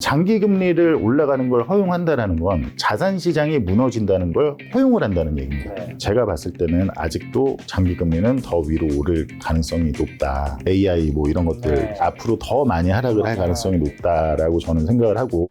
장기 금리를 올라가는 걸 허용한다는 건 자산 시장이 무너진다는 걸 허용을 한다는 얘기입니다. 제가 봤을 때는 아직도 장기 금리는 더 위로 오를 가능성이 높다. AI 뭐 이런 것들 앞으로 더 많이 하락을 할 가능성이 높다라고 저는 생각을 하고.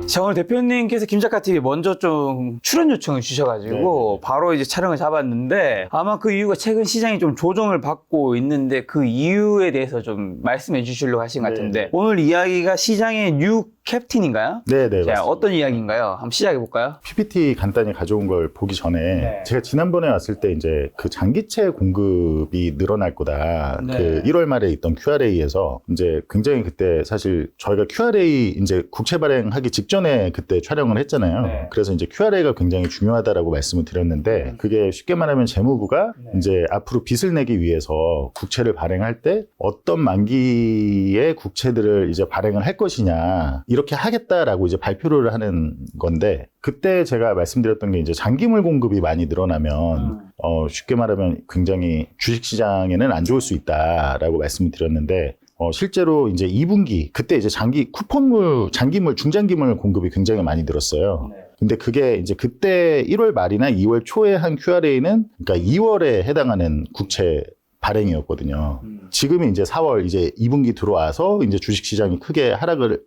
자, 오늘 대표님께서 김작가TV에 먼저 좀 출연 요청을 주셔가지고 바로 이제 촬영을 잡았는데, 아마 그 이유가 최근 시장이 좀 조정을 받고 있는데 그 이유에 대해서 좀 말씀해 주시려고 하신 것 같은데, 오늘 이야기가 시장의 뉴 캡틴인가요? 네네. 자, 어떤 이야기인가요? 한번 시작해 볼까요? PPT 간단히 가져온 걸 보기 전에 제가 지난번에 왔을 때 이제 그 장기채 공급이 늘어날 거다. 그 1월 말에 있던 QRA에서 이제 굉장히 그때 사실 저희가 QRA 이제 국채 발행하기 직전에 그때 촬영을 했잖아요. 그래서 이제 QRA가 굉장히 중요하다라고 말씀을 드렸는데, 그게 쉽게 말하면 재무부가 이제 앞으로 빚을 내기 위해서 국채를 발행할 때 어떤 만기의 국채들을 이제 발행을 할 것이냐, 이렇게 하겠다라고 이제 발표를 하는 건데, 그때 제가 말씀드렸던 게 이제 장기물 공급이 많이 늘어나면 쉽게 말하면 굉장히 주식시장에는 안 좋을 수 있다라고 말씀을 드렸는데, 실제로 이제 2분기 그때 이제 쿠폰물, 장기물, 중장기물 공급이 굉장히 많이 늘었어요. 근데 그게 이제 그때 1월 말이나 2월 초에 한 QRA는 그러니까 2월에 해당하는 국채 발행이었거든요. 지금이 이제 4월 이제 2분기 들어와서 이제 주식시장이 크게 하락을,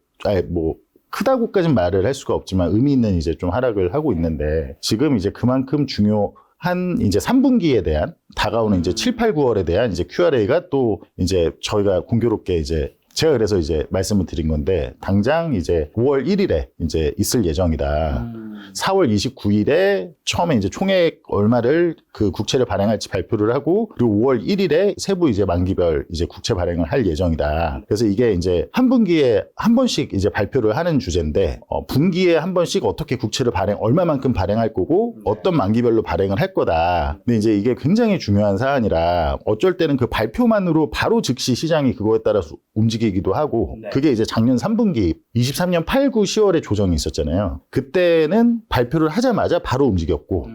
뭐 크다고까지는 말을 할 수가 없지만 의미 있는 이제 좀 하락을 하고 있는데, 지금 이제 그만큼 중요한 이제 3분기에 대한 다가오는 이제 7, 8, 9월에 대한 이제 QRA가 또 이제 저희가 공교롭게 이제 제가 그래서 이제 말씀을 드린 건데, 당장 이제 5월 1일에 이제 있을 예정이다. 4월 29일에 처음에 이제 총액 얼마를 그 국채를 발행할지 발표를 하고, 그리고 5월 1일에 세부 이제 만기별 이제 국채 발행을 할 예정이다. 그래서 이게 이제 한 분기에 한 번씩 이제 발표를 하는 주제인데, 분기에 한 번씩 어떻게 국채를 얼마만큼 발행할 거고, 어떤 만기별로 발행을 할 거다. 근데 이제 이게 굉장히 중요한 사안이라 어쩔 때는 그 발표만으로 바로 즉시 시장이 그거에 따라서 움직이기도 하고, 그게 이제 작년 3분기 23년 8, 9, 10월에 조정이 있었잖아요. 그때는 발표를 하자마자 바로 움직였고,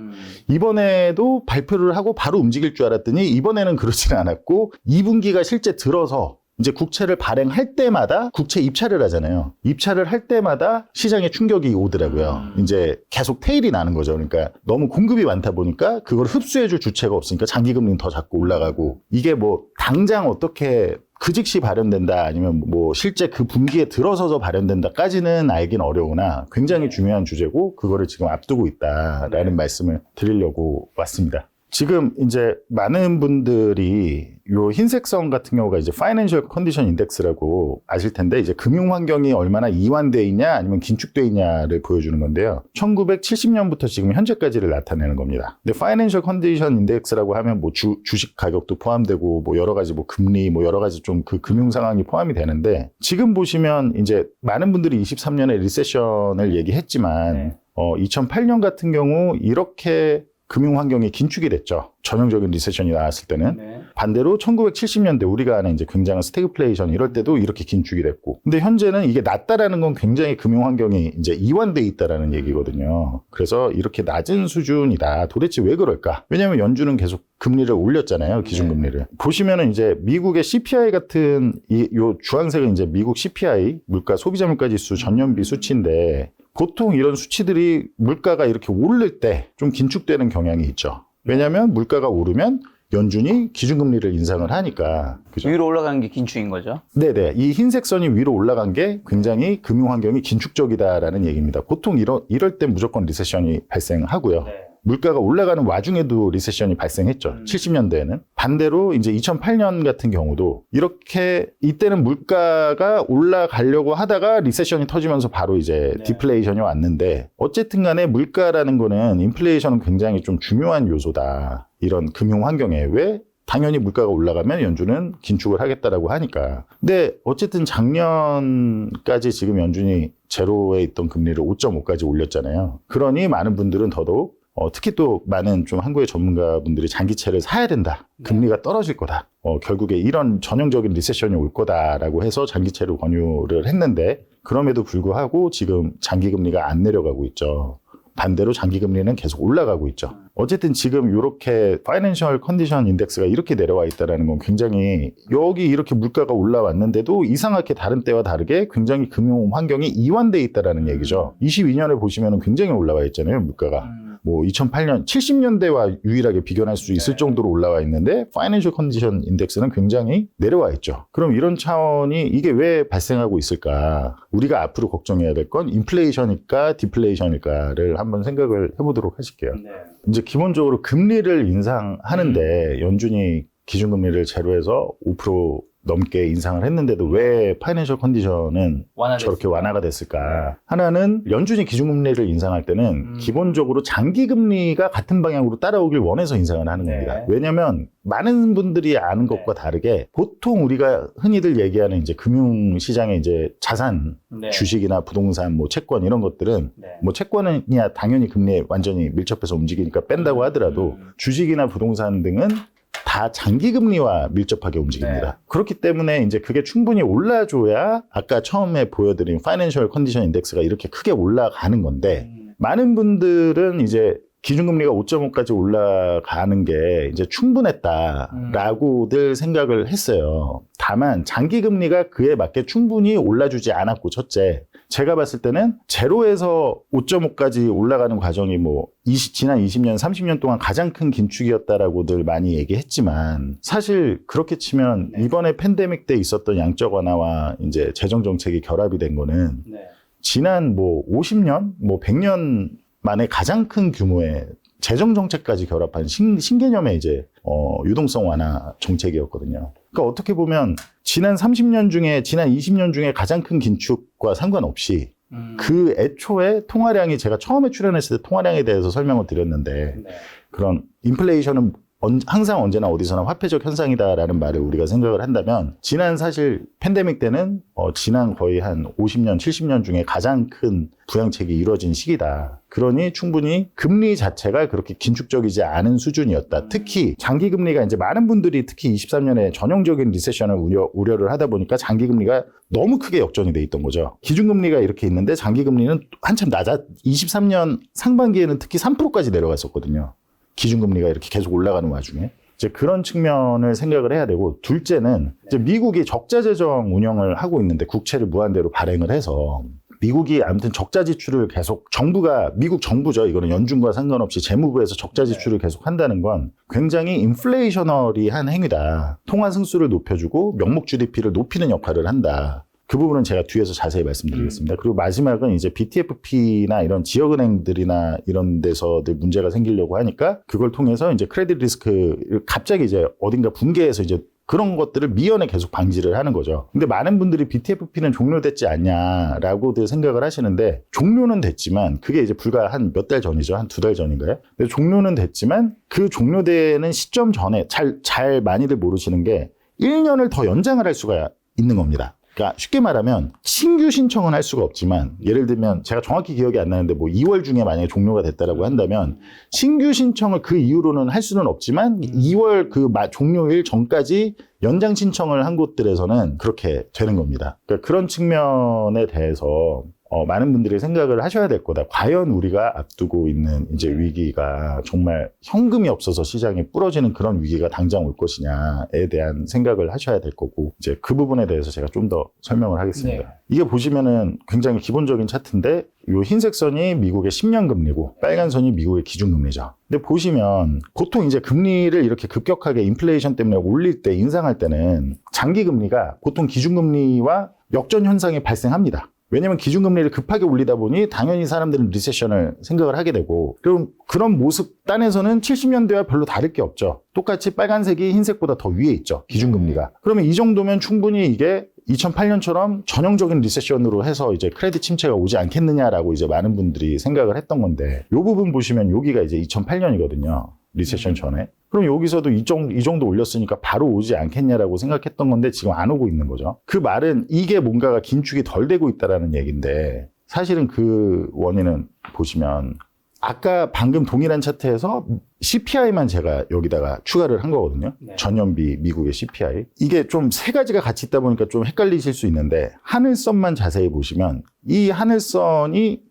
이번에도 발표를 하고 바로 움직일 줄 알았더니 이번에는 그렇지는 않았고, 2분기가 실제 들어서 이제 국채를 발행할 때마다 국채 입찰을 하잖아요. 입찰을 할 때마다 시장에 충격이 오더라고요. 이제 계속 테일이 나는 거죠. 그러니까 너무 공급이 많다 보니까 그걸 흡수해줄 주체가 없으니까 장기금리는 더 자꾸 올라가고, 이게 뭐 당장 어떻게 그 즉시 발현된다, 아니면 뭐 실제 그 분기에 들어서서 발현된다까지는 알긴 어려우나 굉장히 중요한 주제고, 그거를 지금 앞두고 있다라는 말씀을 드리려고 왔습니다. 지금 이제 많은 분들이 요 흰색 선 같은 경우가 이제 Financial Condition Index라고 아실 텐데, 이제 금융 환경이 얼마나 이완돼 있냐 아니면 긴축돼 있냐를 보여주는 건데요. 1970년부터 지금 현재까지를 나타내는 겁니다. 근데 Financial Condition Index라고 하면 뭐 주식 가격도 포함되고 뭐 여러 가지 뭐 금리 뭐 여러 가지 좀 그 금융 상황이 포함이 되는데, 지금 보시면 이제 많은 분들이 23년에 리세션을 얘기했지만 2008년 같은 경우 이렇게 금융 환경이 긴축이 됐죠. 전형적인 리세션이 나왔을 때는. 반대로 1970년대 우리가 아는 이제 굉장한 스태그플레이션 이럴 때도 이렇게 긴축이 됐고. 근데 현재는 이게 낮다라는 건 굉장히 금융 환경이 이제 이완돼 있다라는 얘기거든요. 그래서 이렇게 낮은 수준이다. 도대체 왜 그럴까? 왜냐하면 연준은 계속 금리를 올렸잖아요. 기준금리를. 보시면은 이제 미국의 CPI 같은 요 주황색은 이제 미국 CPI, 물가 소비자 물가 지수 전년비 수치인데, 보통 이런 수치들이 물가가 이렇게 오를 때 좀 긴축되는 경향이 있죠. 왜냐하면 물가가 오르면 연준이 기준금리를 인상을 하니까. 그죠? 위로 올라가는 게 긴축인 거죠? 네네. 이 흰색 선이 위로 올라간 게 굉장히 금융환경이 긴축적이다라는 얘기입니다. 보통 이럴 때 무조건 리세션이 발생하고요. 물가가 올라가는 와중에도 리세션이 발생했죠. 70년대에는. 반대로 이제 2008년 같은 경우도 이렇게 이때는 물가가 올라가려고 하다가 리세션이 터지면서 바로 이제 디플레이션이 왔는데, 어쨌든 간에 물가라는 거는 인플레이션은 굉장히 좀 중요한 요소다. 이런 금융 환경에. 왜? 당연히 물가가 올라가면 연준은 긴축을 하겠다라고 하니까. 근데 어쨌든 작년까지 지금 연준이 제로에 있던 금리를 5.5까지 올렸잖아요. 그러니 많은 분들은 더더욱 특히 또 많은 좀 한국의 전문가분들이 장기채를 사야 된다. 금리가 떨어질 거다. 결국에 이런 전형적인 리세션이 올 거다라고 해서 장기채를 권유를 했는데, 그럼에도 불구하고 지금 장기금리가 안 내려가고 있죠. 반대로 장기금리는 계속 올라가고 있죠. 어쨌든 지금 이렇게 파이낸셜 컨디션 인덱스가 이렇게 내려와 있다는 건 굉장히 여기 이렇게 물가가 올라왔는데도 이상하게 다른 때와 다르게 굉장히 금융 환경이 이완돼 있다는 얘기죠. 22년을 보시면 굉장히 올라와 있잖아요, 물가가. 뭐 2008년, 70년대와 유일하게 비교할 수 있을 정도로 올라와 있는데 파이낸셜 컨디션 인덱스는 굉장히 내려와 있죠. 그럼 이런 차원이 이게 왜 발생하고 있을까? 우리가 앞으로 걱정해야 될 건 인플레이션일까 디플레이션일까를 한번 생각을 해보도록 하실게요. 이제 기본적으로 금리를 인상하는데 연준이 기준금리를 제로해서 5% 넘게 인상을 했는데도 왜 파이낸셜 컨디션은 저렇게 완화가 됐을까? 하나는 연준이 기준금리를 인상할 때는 기본적으로 장기금리가 같은 방향으로 따라오길 원해서 인상을 하는 겁니다. 왜냐하면 많은 분들이 아는 것과 다르게 보통 우리가 흔히들 얘기하는 이제 금융시장의 이제 자산, 주식이나 부동산, 뭐 채권 이런 것들은 뭐 채권은야 당연히 금리에 완전히 밀접해서 움직이니까 뺀다고 하더라도 주식이나 부동산 등은 다 장기금리와 밀접하게 움직입니다. 그렇기 때문에 이제 그게 충분히 올라줘야 아까 처음에 보여드린 파이낸셜 컨디션 인덱스가 이렇게 크게 올라가는 건데 많은 분들은 이제 기준금리가 5.5까지 올라가는 게 이제 충분했다라고들 생각을 했어요. 다만 장기금리가 그에 맞게 충분히 올라주지 않았고 첫째, 제가 봤을 때는 제로에서 5.5까지 올라가는 과정이 뭐 지난 20년, 30년 동안 가장 큰 긴축이었다라고들 많이 얘기했지만 사실 그렇게 치면 이번에 팬데믹 때 있었던 양적 완화와 이제 재정 정책이 결합이 된 거는 지난 뭐 50년, 뭐 100년 만에 가장 큰 규모의 재정 정책까지 결합한 신개념의 이제 유동성 완화 정책이었거든요. 그러니까 어떻게 보면 지난 30년 중에 지난 20년 중에 가장 큰 긴축과 상관없이 그 애초에 통화량이 제가 처음에 출연했을 때 통화량에 대해서 설명을 드렸는데 그런 인플레이션은 항상 언제나 어디서나 화폐적 현상이다라는 말을 우리가 생각을 한다면 지난 사실 팬데믹 때는 지난 거의 한 50년, 70년 중에 가장 큰 부양책이 이루어진 시기다. 그러니 충분히 금리 자체가 그렇게 긴축적이지 않은 수준이었다. 특히 장기금리가 이제 많은 분들이 특히 23년에 전형적인 리세션을 우려를 하다 보니까 장기금리가 너무 크게 역전이 돼 있던 거죠. 기준금리가 이렇게 있는데 장기금리는 한참 23년 상반기에는 특히 3%까지 내려갔었거든요. 기준금리가 이렇게 계속 올라가는 와중에 이제 그런 측면을 생각을 해야 되고 둘째는 이제 미국이 적자 재정 운영을 하고 있는데 국채를 무한대로 발행을 해서 미국이 아무튼 적자 지출을 계속 미국 정부죠. 이거는 연준과 상관없이 재무부에서 적자 지출을 계속 한다는 건 굉장히 인플레이셔너리한 행위다. 통화 승수를 높여주고 명목 GDP를 높이는 역할을 한다. 그 부분은 제가 뒤에서 자세히 말씀드리겠습니다. 그리고 마지막은 이제 BTFP나 이런 지역은행들이나 이런 데서들 문제가 생기려고 하니까 그걸 통해서 이제 크레딧 리스크 갑자기 이제 어딘가 붕괴해서 이제 그런 것들을 미연에 계속 방지를 하는 거죠. 근데 많은 분들이 BTFP는 종료됐지 않냐라고들 생각을 하시는데 종료는 됐지만 그게 이제 불과 한 몇 달 전이죠. 한 2달 전인가요? 근데 종료는 됐지만 그 종료되는 시점 전에 잘 많이들 모르시는 게 1년을 더 연장을 할 수가 있는 겁니다. 그러니까 쉽게 말하면 신규 신청은 할 수가 없지만 예를 들면 제가 정확히 기억이 안 나는데 뭐 2월 중에 만약에 종료가 됐다라고 한다면 신규 신청을 그 이후로는 할 수는 없지만 2월 그 종료일 전까지 연장 신청을 한 곳들에서는 그렇게 되는 겁니다. 그러니까 그런 측면에 대해서 많은 분들이 생각을 하셔야 될 거다. 과연 우리가 앞두고 있는 이제 위기가 정말 현금이 없어서 시장이 부러지는 그런 위기가 당장 올 것이냐에 대한 생각을 하셔야 될 거고, 이제 그 부분에 대해서 제가 좀 더 설명을 하겠습니다. 네. 이게 보시면은 굉장히 기본적인 차트인데, 요 흰색 선이 미국의 10년 금리고, 빨간 선이 미국의 기준 금리죠. 근데 보시면 보통 이제 금리를 이렇게 급격하게 인플레이션 때문에 올릴 때, 인상할 때는 장기 금리가 보통 기준 금리와 역전 현상이 발생합니다. 왜냐면 기준금리를 급하게 올리다 보니 당연히 사람들은 리세션을 생각을 하게 되고, 그럼 그런 모습 딴에서는 70년대와 별로 다를 게 없죠. 똑같이 빨간색이 흰색보다 더 위에 있죠. 기준금리가. 그러면 이 정도면 충분히 이게 2008년처럼 전형적인 리세션으로 해서 이제 크레딧 침체가 오지 않겠느냐라고 이제 많은 분들이 생각을 했던 건데, 이 부분 보시면 여기가 이제 2008년이거든요. 리세션 전에. 그럼 여기서도 이 정도 올렸으니까 바로 오지 않겠냐라고 생각했던 건데 지금 안 오고 있는 거죠. 그 말은 이게 뭔가가 긴축이 덜 되고 있다라는 얘기인데, 사실은 그 원인은 보시면 아까 방금 동일한 차트에서 CPI만 제가 여기다가 추가를 한 거거든요. 네. 전년비 미국의 CPI. 이게 좀 세 가지가 같이 있다 보니까 좀 헷갈리실 수 있는데 하늘선만 자세히 보시면 이 하늘선이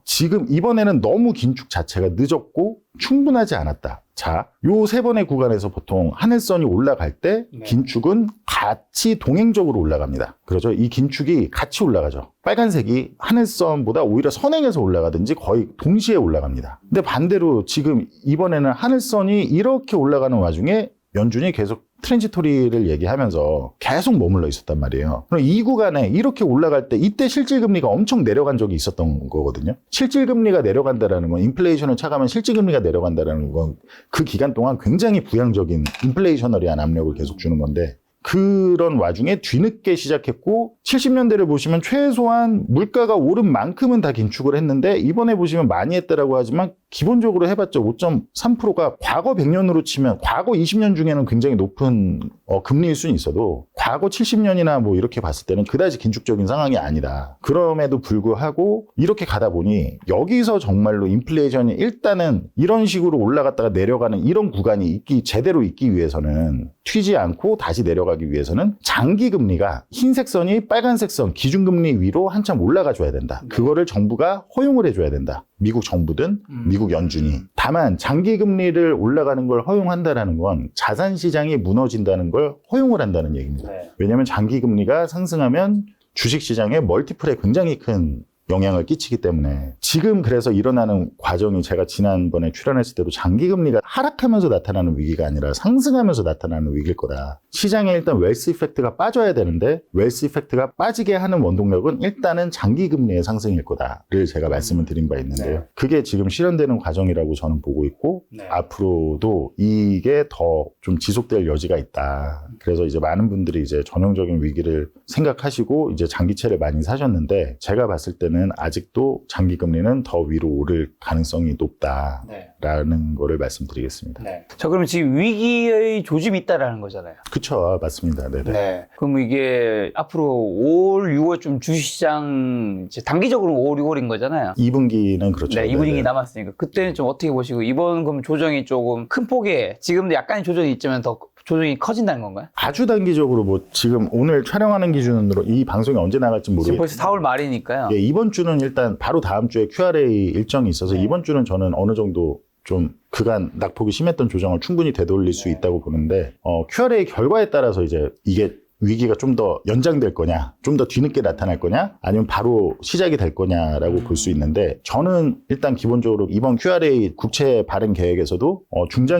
지금 이번에는 너무 긴축 자체가 늦었고 충분하지 않았다. 자, 요 세 번의 구간에서 보통 하늘선이 올라갈 때 네. 긴축은 같이 동행적으로 올라갑니다. 그렇죠? 이 긴축이 같이 올라가죠. 빨간색이 하늘선보다 오히려 선행해서 올라가든지 거의 동시에 올라갑니다. 근데 반대로 지금 이번에는 하늘선이 이렇게 올라가는 와중에 연준이 계속 트랜지토리를 얘기하면서 계속 머물러 있었단 말이에요. 그럼 이 구간에 이렇게 올라갈 때 이때 실질금리가 엄청 내려간 적이 있었던 거거든요. 실질금리가 내려간다라는 건 인플레이션을 차가면 실질금리가 내려간다라는 건 그 기간 동안 굉장히 부양적인 인플레이셔너리한 압력을 계속 주는 건데 그런 와중에 뒤늦게 시작했고 70년대를 보시면 최소한 물가가 오른 만큼은 다 긴축을 했는데 이번에 보시면 많이 했다라고 하지만 기본적으로 해봤자 5.3%가 과거 100년으로 치면 과거 20년 중에는 굉장히 높은 금리일 수는 있어도 과거 70년이나 뭐 이렇게 봤을 때는 그다지 긴축적인 상황이 아니다. 그럼에도 불구하고 이렇게 가다 보니 여기서 정말로 인플레이션이 일단은 이런 식으로 올라갔다가 내려가는 이런 구간이 제대로 있기 위해서는 튀지 않고 다시 내려가기 위해서는 장기 금리가 흰색 선이 빨간색 선 기준금리 위로 한참 올라가 줘야 된다. 그거를 정부가 허용을 해줘야 된다. 미국 정부든 미국 연준이. 다만 장기 금리를 올라가는 걸 허용한다라는 건 자산 시장이 무너진다는 걸 허용을 한다는 얘기입니다. 네. 왜냐하면 장기 금리가 상승하면 주식 시장에 멀티플에 굉장히 큰 영향을 끼치기 때문에 지금 그래서 일어나는 과정이 제가 지난번에 출연했을 때도 장기금리가 하락하면서 나타나는 위기가 아니라 상승하면서 나타나는 위기일 거다. 시장에 일단 웰스 이펙트가 빠져야 되는데 웰스 이펙트가 빠지게 하는 원동력은 일단은 장기금리의 상승일 거다를 제가 말씀을 드린 바 있는데요. 네. 그게 지금 실현되는 과정이라고 저는 보고 있고 네. 앞으로도 이게 더 좀 지속될 여지가 있다. 그래서 이제 많은 분들이 이제 전형적인 위기를 생각하시고 이제 장기채를 많이 사셨는데 제가 봤을 때는 아직도 장기금리는 더 위로 오를 가능성이 높다라는 거를 말씀드리겠습니다. 네. 자, 그럼 지금 위기의 조짐이 있다라는 거잖아요. 그쵸, 맞습니다. 네네. 네. 그럼 이게 앞으로 5월, 6월쯤 주식시장 이제 단기적으로 5월, 6월인 거잖아요. 2분기는 그렇죠. 네, 2분기 네네. 남았으니까 그때는 좀 어떻게 보시고 이번 그럼 조정이 조금 큰 폭의 지금도 약간의 조정이 있지만 더 조정이 커진다는 건가요? 아주 단기적으로 뭐 지금 오늘 촬영하는 기준으로 이 방송이 언제 나갈지 지금 모르겠지만 벌써 4월 말이니까요. 예, 이번 주는 일단 바로 다음 주에 QRA 일정이 있어서 네. 이번 주는 저는 어느 정도 좀 그간 낙폭이 심했던 조정을 충분히 되돌릴 수 있다고 보는데 QRA 결과에 따라서 이제 이게 위기가 좀 더 연장될 거냐, 좀 더 뒤늦게 나타날 거냐, 아니면 바로 시작이 될 거냐라고 볼 수 있는데 저는 일단 기본적으로 이번 QRA 국채 발행 계획에서도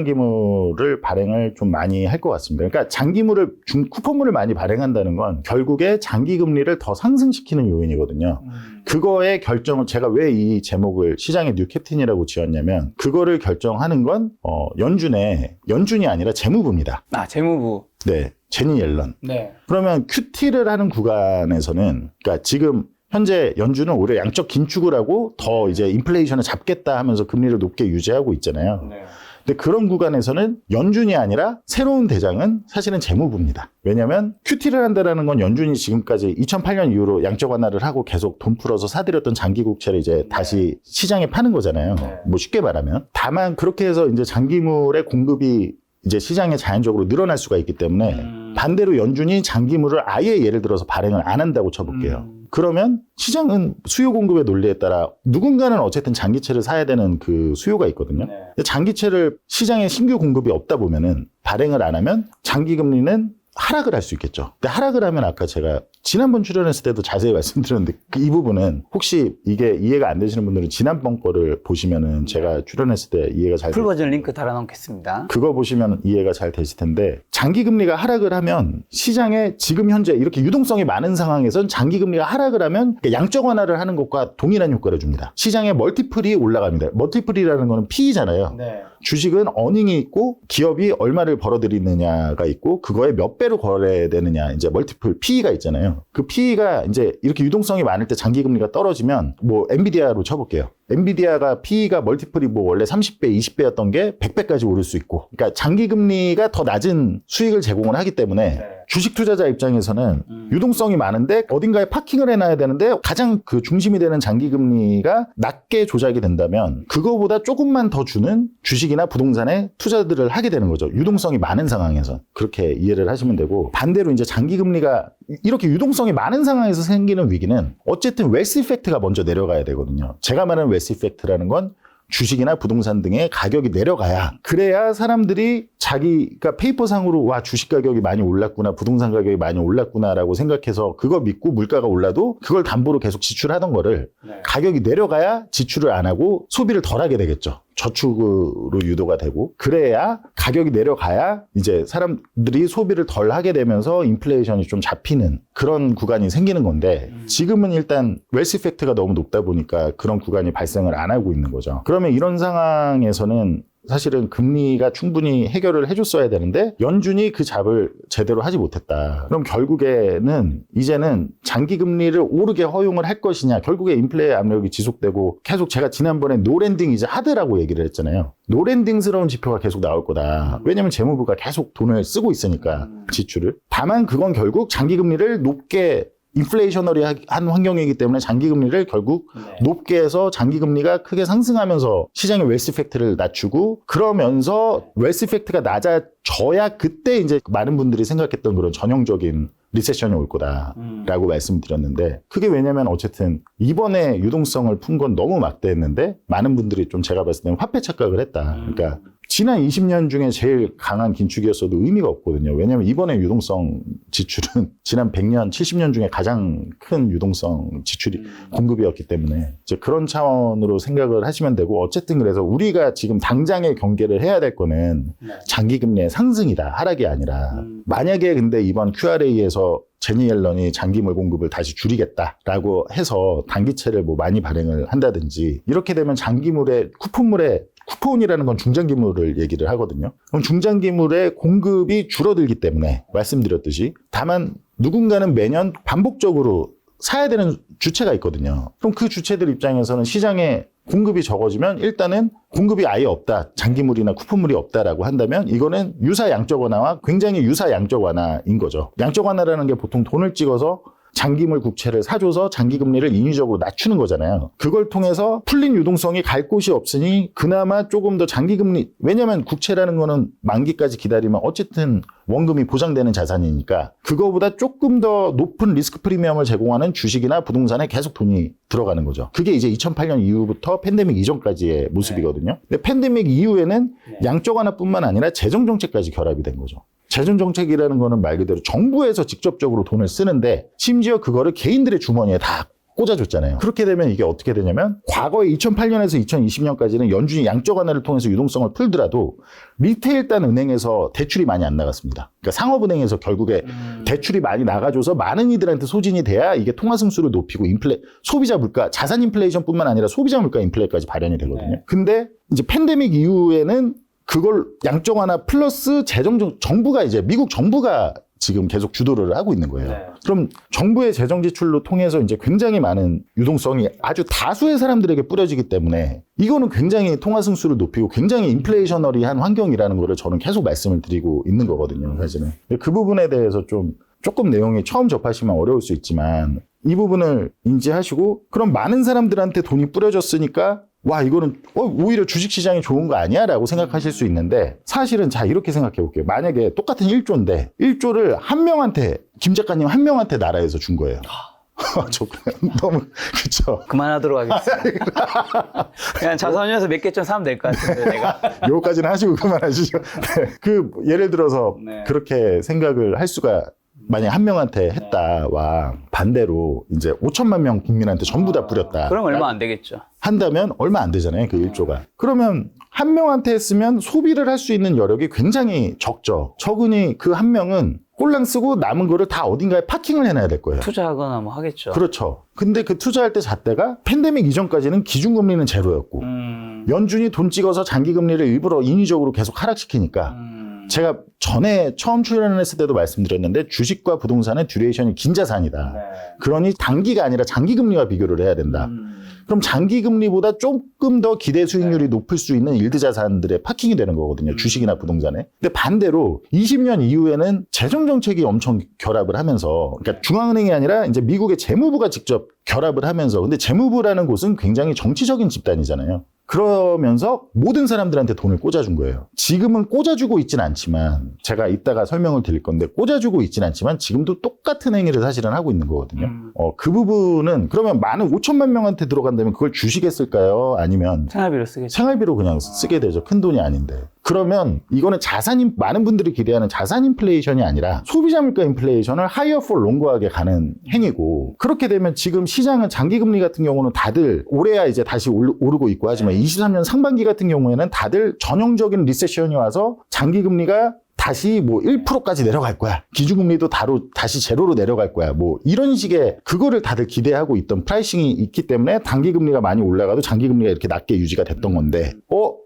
중장기물을 발행을 좀 많이 할 것 같습니다. 그러니까 장기물을 쿠폰물을 많이 발행한다는 건 결국에 장기 금리를 더 상승시키는 요인이거든요. 그거의 결정을 제가 왜 이 제목을 시장의 뉴 캡틴이라고 지었냐면 그거를 결정하는 건 연준이 아니라 재무부입니다. 아, 재무부. 네, 제니 옐런. 네. 그러면 QT를 하는 구간에서는 그러니까 지금 현재 연준은 오히려 양적 긴축을 하고 더 이제 인플레이션을 잡겠다 하면서 금리를 높게 유지하고 있잖아요. 네. 근데 그런 구간에서는 연준이 아니라 새로운 대장은 사실은 재무부입니다. 왜냐하면 QT를 한다는 건 연준이 지금까지 2008년 이후로 양적 완화를 하고 계속 돈 풀어서 사들였던 장기 국채를 이제 다시 시장에 파는 거잖아요. 네. 뭐 쉽게 말하면. 다만 그렇게 해서 이제 장기물의 공급이 이제 시장에 자연적으로 늘어날 수가 있기 때문에 반대로 연준이 장기물을 아예 예를 들어서 발행을 안 한다고 쳐볼게요. 그러면 시장은 수요 공급의 논리에 따라 누군가는 어쨌든 장기채를 사야 되는 그 수요가 있거든요. 네. 근데 장기채를 시장에 신규 공급이 없다 보면은 발행을 안 하면 장기 금리는 하락을 할 수 있겠죠. 근데 하락을 하면 아까 제가 지난번 출연했을 때도 자세히 말씀드렸는데 이 부분은 혹시 이게 이해가 안 되시는 분들은 지난번 거를 보시면은 제가 출연했을 때 이해가 잘 풀버전 링크 달아놓겠습니다. 그거 보시면 이해가 잘 되실 텐데 장기 금리가 하락을 하면 시장에 지금 현재 이렇게 유동성이 많은 상황에선 장기 금리가 하락을 하면 양적 완화를 하는 것과 동일한 효과를 줍니다. 시장의 멀티플이 올라갑니다. 멀티플이라는 거는 P잖아요. 네. 주식은 어닝이 있고 기업이 얼마를 벌어들이느냐가 있고 그거에 몇 배로 거래되느냐 이제 멀티플 P가 있잖아요. 그 P가 이제 이렇게 유동성이 많을 때 장기 금리가 떨어지면 뭐 엔비디아로 쳐볼게요. 엔비디아가 PE가 멀티플이 뭐 원래 30배, 20배였던 게 100배까지 오를 수 있고. 그러니까 장기 금리가 더 낮은 수익을 제공을 하기 때문에 주식 투자자 입장에서는 유동성이 많은데 어딘가에 파킹을 해놔야 되는데 가장 그 중심이 되는 장기 금리가 낮게 조작이 된다면 그거보다 조금만 더 주는 주식이나 부동산에 투자들을 하게 되는 거죠. 유동성이 많은 상황에서. 그렇게 이해를 하시면 되고, 반대로 이제 장기 금리가 이렇게 유동성이 많은 상황에서 생기는 위기는 어쨌든 웨스 이펙트가 먼저 내려가야 되거든요. 제가 말하는 웨스 이펙트라는 건 주식이나 부동산 등의 가격이 내려가야, 그래야 사람들이 자기가 페이퍼상으로 와 주식 가격이 많이 올랐구나, 부동산 가격이 많이 올랐구나라고 생각해서 그거 믿고 물가가 올라도 그걸 담보로 계속 지출하던 거를 가격이 내려가야 지출을 안 하고 소비를 덜 하게 되겠죠. 저축으로 유도가 되고, 그래야 가격이 내려가야 이제 사람들이 소비를 덜 하게 되면서 인플레이션이 좀 잡히는 그런 구간이 생기는 건데, 지금은 일단 웰스 이펙트가 너무 높다 보니까 그런 구간이 발생을 안 하고 있는 거죠. 그러면 이런 상황에서는 사실은 금리가 충분히 해결을 해줬어야 되는데 연준이 그 잡을 제대로 하지 못했다. 그럼 결국에는 이제는 장기 금리를 오르게 허용을 할 것이냐, 결국에 인플레 압력이 지속되고 계속, 제가 지난번에 노랜딩 이제 하드라고 얘기를 했잖아요. 노랜딩스러운 지표가 계속 나올 거다. 왜냐면 재무부가 계속 돈을 쓰고 있으니까, 지출을. 다만 그건 결국 장기 금리를 높게 인플레이셔너리한 환경이기 때문에 장기금리를 결국 높게 해서 장기금리가 크게 상승하면서 시장의 웰스 이펙트를 낮추고, 그러면서 웰스 이펙트가 낮아져야 그때 이제 많은 분들이 생각했던 그런 전형적인 리세션이 올 거다라고 말씀드렸는데, 그게 왜냐면 어쨌든 이번에 유동성을 푼 건 너무 막대했는데 많은 분들이 좀 제가 봤을 때는 화폐 착각을 했다. 그러니까 지난 20년 중에 제일 강한 긴축이었어도 의미가 없거든요. 왜냐하면 이번에 유동성 지출은 지난 100년, 70년 중에 가장 큰 유동성 지출이 공급이었기 때문에 이제 그런 차원으로 생각을 하시면 되고, 어쨌든 그래서 우리가 지금 당장의 경계를 해야 될 거는 장기금리의 상승이다, 하락이 아니라. 만약에 근데 이번 QRA에서 제니 옐런이 장기물 공급을 다시 줄이겠다라고 해서 단기채를 뭐 많이 발행을 한다든지, 이렇게 되면 장기물의 쿠폰이라는 건 중장기물을 얘기를 하거든요. 그럼 중장기물의 공급이 줄어들기 때문에 말씀드렸듯이, 다만 누군가는 매년 반복적으로 사야 되는 주체가 있거든요. 그럼 그 주체들 입장에서는 시장에 공급이 적어지면 일단은 공급이 아예 없다, 장기물이나 쿠폰물이 없다라고 한다면 이거는 유사 양적 완화와 굉장히 유사 양적 완화인 거죠. 양적 완화라는 게 보통 돈을 찍어서 장기물 국채를 사줘서 장기금리를 인위적으로 낮추는 거잖아요. 그걸 통해서 풀린 유동성이 갈 곳이 없으니 그나마 조금 더 장기금리, 왜냐면 국채라는 거는 만기까지 기다리면 어쨌든 원금이 보장되는 자산이니까 그거보다 조금 더 높은 리스크 프리미엄을 제공하는 주식이나 부동산에 계속 돈이 들어가는 거죠. 그게 이제 2008년 이후부터 팬데믹 이전까지의 모습이거든요. 근데 팬데믹 이후에는 양적 완화뿐만 아니라 재정 정책까지 결합이 된 거죠. 재정 정책이라는 거는 말 그대로 정부에서 직접적으로 돈을 쓰는데 심지어 그거를 개인들의 주머니에 다 꽂아줬잖아요. 그렇게 되면 이게 어떻게 되냐면, 과거에 2008년에서 2020년까지는 연준이 양적 완화를 통해서 유동성을 풀더라도 리테일 단 은행에서 대출이 많이 안 나갔습니다. 그러니까 상업은행에서 결국에 대출이 많이 나가줘서 많은 이들한테 소진이 돼야 이게 통화 승수를 높이고 소비자 물가, 자산 인플레이션뿐만 아니라 소비자 물가 인플레까지 발현이 되거든요. 근데 이제 팬데믹 이후에는 그걸 양적 완화 플러스 정부가 이제 미국 정부가 지금 계속 주도를 하고 있는 거예요. 그럼 정부의 재정 지출로 통해서 이제 굉장히 많은 유동성이 아주 다수의 사람들에게 뿌려지기 때문에 이거는 굉장히 통화 승수를 높이고 굉장히 인플레이셔너리한 환경이라는 거를 저는 계속 말씀을 드리고 있는 거거든요, 사실은. 그 부분에 대해서 조금 내용이 처음 접하시면 어려울 수 있지만 이 부분을 인지하시고, 그럼 많은 사람들한테 돈이 뿌려졌으니까 와, 이거는 오히려 주식시장이 좋은 거 아니야? 라고 생각하실 수 있는데, 사실은 자, 이렇게 생각해 볼게요. 만약에 똑같은 1조인데 1조를 한 명한테, 김 작가님 한 명한테 나라에서 준 거예요. 너무, 그쵸. 그만하도록 하겠습니다. 그냥 자산운용에서 몇 개 좀 사면 될 것 같은데, 내가. 요거까지는 하시고 그만하시죠. 네. 예를 들어서 그렇게 생각을 할 수가, 만약 한 명한테 했다와 반대로 이제 5천만 명 국민한테 전부 다 뿌렸다. 그럼 얼마 안 되겠죠. 한다면 얼마 안 되잖아요, 그 1조가. 그러면 한 명한테 했으면 소비를 할 수 있는 여력이 굉장히 적죠. 적으니 그 한 명은 꼴랑 쓰고 남은 거를 다 어딘가에 파킹을 해놔야 될 거예요. 투자하거나 뭐 하겠죠. 그렇죠. 근데 그 투자할 때 잣대가 팬데믹 이전까지는 기준금리는 제로였고 연준이 돈 찍어서 장기금리를 일부러 인위적으로 계속 하락시키니까 제가 전에 처음 출연했을 때도 말씀드렸는데 주식과 부동산은 듀레이션이 긴 자산이다. 그러니 단기가 아니라 장기금리와 비교를 해야 된다. 그럼 장기 금리보다 조금 더 기대 수익률이 높을 수 있는 일드 자산들의 파킹이 되는 거거든요. 주식이나 부동산에. 근데 반대로 20년 이후에는 재정 정책이 엄청 결합을 하면서, 그러니까 중앙은행이 아니라 이제 미국의 재무부가 직접 결합을 하면서, 근데 재무부라는 곳은 굉장히 정치적인 집단이잖아요. 그러면서 모든 사람들한테 돈을 꽂아준 거예요. 지금은 꽂아주고 있진 않지만, 제가 이따가 설명을 드릴 건데, 꽂아주고 있진 않지만 지금도 똑같은 행위를 사실은 하고 있는 거거든요. 그 부분은 그러면 많은 5천만 명한테 들어간다면 그걸 주식에 쓸까요? 아니면 생활비로 쓰겠죠. 생활비로 그냥 쓰게 되죠. 큰 돈이 아닌데. 그러면 이거는 많은 분들이 기대하는 자산 인플레이션이 아니라 소비자 물가 인플레이션을 하이어 폴 롱거하게 가는 행위고, 그렇게 되면 지금 시장은 장기금리 같은 경우는 다들 올해야 이제 다시 오르고 있고 하지만 23년 상반기 같은 경우에는 다들 전형적인 리세션이 와서 장기금리가 다시 뭐 1%까지 내려갈 거야. 기준금리도 다시 제로로 내려갈 거야. 뭐 이런 식의 그거를 다들 기대하고 있던 프라이싱이 있기 때문에 단기금리가 많이 올라가도 장기금리가 이렇게 낮게 유지가 됐던 건데,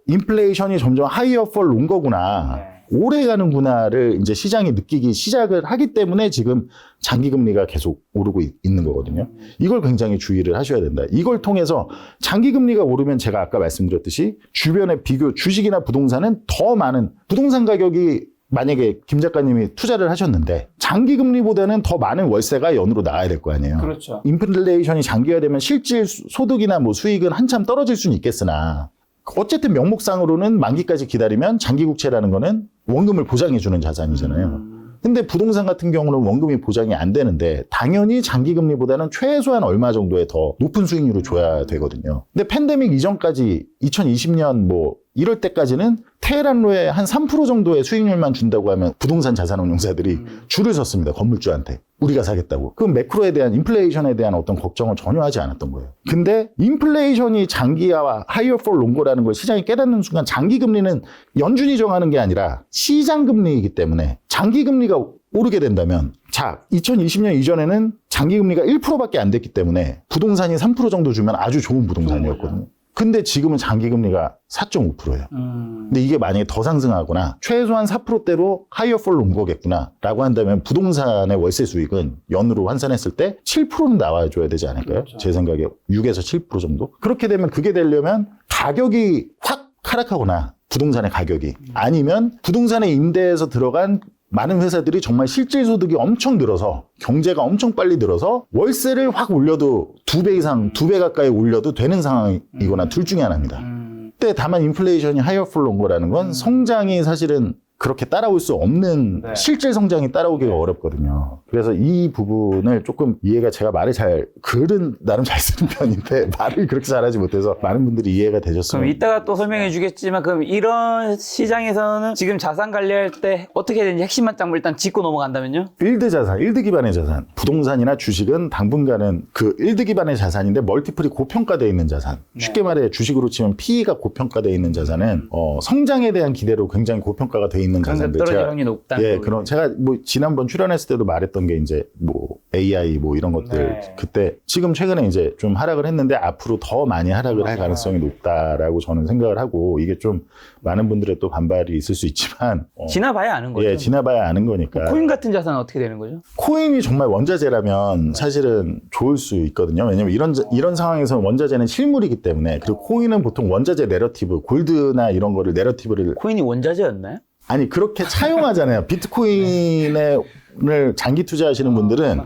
인플레이션이 점점 하이어 폴 롱거구나. 오래 가는구나를 이제 시장이 느끼기 시작을 하기 때문에 지금 장기금리가 계속 오르고 있는 거거든요. 이걸 굉장히 주의를 하셔야 된다. 이걸 통해서 장기금리가 오르면 제가 아까 말씀드렸듯이 주변의 주식이나 부동산은 더 많은 부동산 가격이, 만약에 김 작가님이 투자를 하셨는데 장기금리보다는 더 많은 월세가 연으로 나와야 될 거 아니에요. 그렇죠. 인플레이션이 장기화되면 실질 소득이나 뭐 수익은 한참 떨어질 수는 있겠으나, 어쨌든 명목상으로는 만기까지 기다리면 장기국채라는 거는 원금을 보장해주는 자산이잖아요. 근데 부동산 같은 경우는 원금이 보장이 안 되는데 당연히 장기금리보다는 최소한 얼마 정도의 더 높은 수익률을 줘야 되거든요. 근데 팬데믹 이전까지 2020년 뭐 이럴 때까지는 테헤란로에 한 3% 정도의 수익률만 준다고 하면 부동산 자산운용사들이 줄을 섰습니다. 건물주한테. 우리가 사겠다고. 그럼 매크로에 대한 인플레이션에 대한 어떤 걱정을 전혀 하지 않았던 거예요. 근데 인플레이션이 장기화와 하이어 폴 롱고라는 걸 시장이 깨닫는 순간 장기금리는 연준이 정하는 게 아니라 시장금리이기 때문에 장기금리가 오르게 된다면, 자, 2020년 이전에는 장기금리가 1%밖에 안 됐기 때문에 부동산이 3% 정도 주면 아주 좋은 부동산이었거든요. 근데 지금은 장기금리가 4.5%예요. 근데 이게 만약에 더 상승하거나 최소한 4%대로 하이어 폴 온 거겠구나 라고 한다면 부동산의 월세 수익은 연으로 환산했을 때 7%는 나와줘야 되지 않을까요? 그렇죠. 제 생각에 6에서 7% 정도? 그렇게 되면 그게 되려면 가격이 확 하락하거나 부동산의 가격이, 아니면 부동산의 임대에서 들어간 많은 회사들이 정말 실질 소득이 엄청 늘어서, 경제가 엄청 빨리 늘어서 월세를 확 올려도 2배 이상, 2배 가까이 올려도 되는 상황이거나 둘 중에 하나입니다. 근데 다만 인플레이션이 하이어 폴 온 거라는 건 성장이 사실은 그렇게 따라올 수 없는, 실질 성장이 따라오기가 어렵거든요. 그래서 이 부분을 조금 이해가, 제가 말을 글은 나름 잘 쓰는 편인데 말을 그렇게 잘하지 못해서 많은 분들이 이해가 되셨으면. 그럼 이따가 또 설명해 주겠지만, 그럼 이런 시장에서는 지금 자산 관리할 때 어떻게 되는지 핵심만 딱 일단 짚고 넘어간다면요? 일드 자산, 일드 기반의 자산. 부동산이나 주식은 당분간은 그 일드 기반의 자산인데 멀티플이 고평가되어 있는 자산. 쉽게 말해 주식으로 치면 PE가 고평가되어 있는 자산은 성장에 대한 기대로 굉장히 고평가가 되어 있는 자산들. 떨어질 확률이 높다는 그런 제가 뭐 지난번 출연했을 때도 말했던 게 이제 뭐 AI 뭐 이런 것들, 그때 지금 최근에 이제 좀 하락을 했는데 앞으로 더 많이 하락을 할 가능성이 높다라고 저는 생각을 하고, 이게 좀 많은 분들의 또 반발이 있을 수 있지만 지나봐야 아는 거죠. 지나봐야 아는 거니까. 코인 같은 자산은 어떻게 되는 거죠? 코인이 정말 원자재라면 사실은 좋을 수 있거든요. 왜냐면 이런 상황에서 원자재는 실물이기 때문에. 그리고 코인은 보통 원자재 내러티브, 골드나 이런 거를 내러티브를, 코인이 원자재였나요? 아니 그렇게 차용하잖아요. 비트코인을 장기 투자하시는 분들은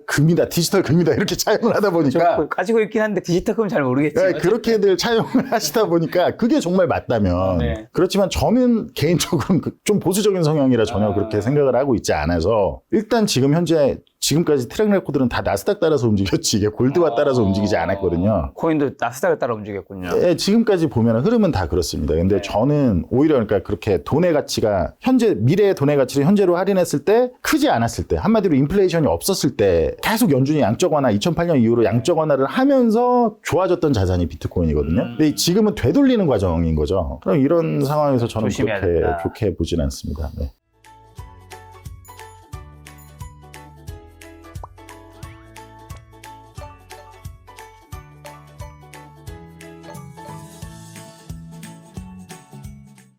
금이다, 디지털 금이다 이렇게 차용을 하다 보니까, 가지고 있긴 한데 디지털 금은 잘 모르겠지만 그렇게들 차용을 하시다 보니까 그게 정말 맞다면. 그렇지만 저는 개인적으로는 좀 보수적인 성향이라 전혀 그렇게 생각을 하고 있지 않아서, 일단 지금까지 트랙 레코드는 다 나스닥 따라서 움직였지, 이게 골드와 따라서 움직이지 않았거든요. 코인도 나스닥을 따라 움직였군요. 지금까지 보면 흐름은 다 그렇습니다. 근데 저는 오히려 그러니까 그렇게 돈의 가치가 미래의 돈의 가치를 현재로 할인했을 때 크지 않았을 때, 한마디로 인플레이션이 없었을 때 계속 연준이 양적 완화, 2008년 이후로 양적 완화를 하면서 좋아졌던 자산이 비트코인이거든요. 근데 지금은 되돌리는 과정인 거죠. 그럼 이런 상황에서 저는 그렇게 좋게 보진 않습니다.